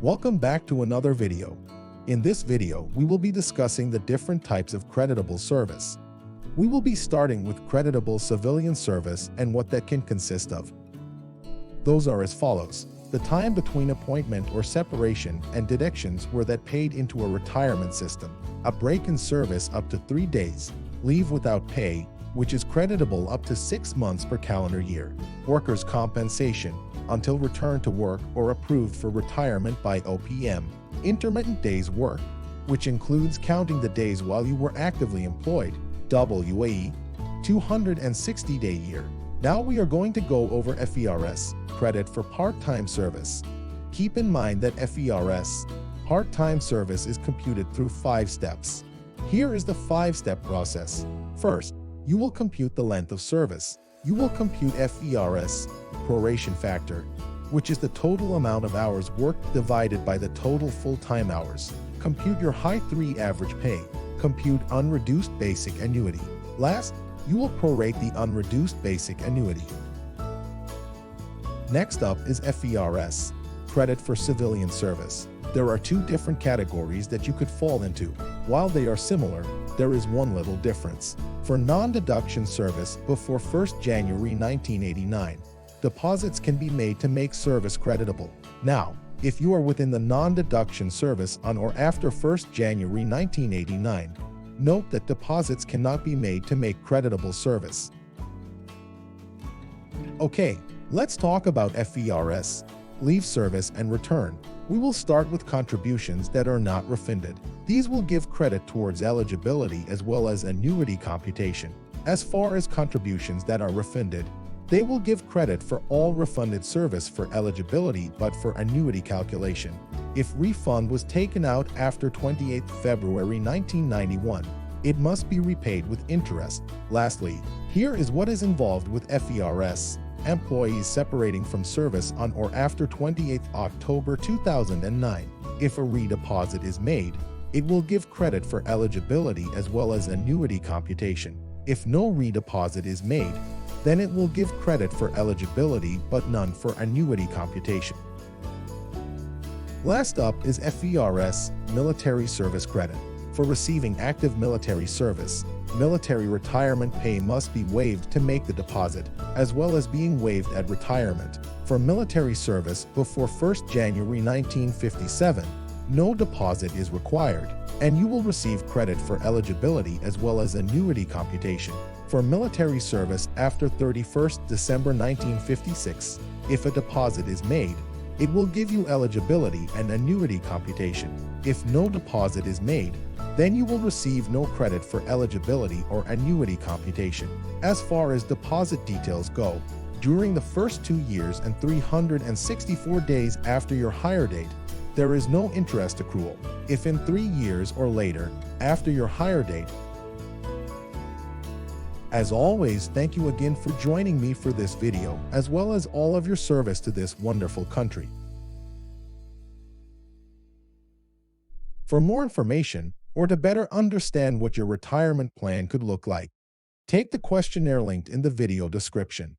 Welcome back to another video. In this video, we will be discussing the different types of creditable service. We will be starting with creditable civilian service and what that can consist of. Those are as follows: the time between appointment or separation and deductions were that paid into a retirement system, a break in service up to 3 days, leave without pay, which is creditable up to 6 months per calendar year, workers' compensation, until return to work or approved for retirement by OPM, intermittent days work, which includes counting the days while you were actively employed, WAE, 260-day year. Now we are going to go over FERS, credit for part-time service. Keep in mind that FERS, part-time service, is computed through 5 steps. Here is the 5-step process. First, you will compute the length of service. You will compute FERS, proration factor, which is the total amount of hours worked divided by the total full-time hours. Compute your high 3 average pay. Compute unreduced basic annuity. Last, you will prorate the unreduced basic annuity. Next up is FERS, credit for civilian service. There are 2 different categories that you could fall into. While they are similar, there is one little difference. For non-deduction service before 1st January 1989, deposits can be made to make service creditable. Now, if you are within the non-deduction service on or after 1st January 1989, note that deposits cannot be made to make creditable service. Okay, let's talk about FERS, leave service and return. We will start with contributions that are not refunded. These will give credit towards eligibility as well as annuity computation. As far as contributions that are refunded, they will give credit for all refunded service for eligibility but for annuity calculation. If refund was taken out after 28 February 1991, it must be repaid with interest. Lastly, here is what is involved with FERS. Employees separating from service on or after 28 October 2009. If a redeposit is made, it will give credit for eligibility as well as annuity computation. If no redeposit is made, then it will give credit for eligibility but none for annuity computation. Last up is FERS, military service credit. For receiving active military service, military retirement pay must be waived to make the deposit, as well as being waived at retirement. For military service before 1st January 1957, no deposit is required, and you will receive credit for eligibility as well as annuity computation. For military service after 31st December 1956, if a deposit is made, it will give you eligibility and annuity computation. If no deposit is made, then you will receive no credit for eligibility or annuity computation. As far as deposit details go, during the first 2 years and 364 days after your hire date, there is no interest accrual. If in 3 years or later, after your hire date. As always, thank you again for joining me for this video, as well as all of your service to this wonderful country. For more information, or to better understand what your retirement plan could look like, take the questionnaire linked in the video description.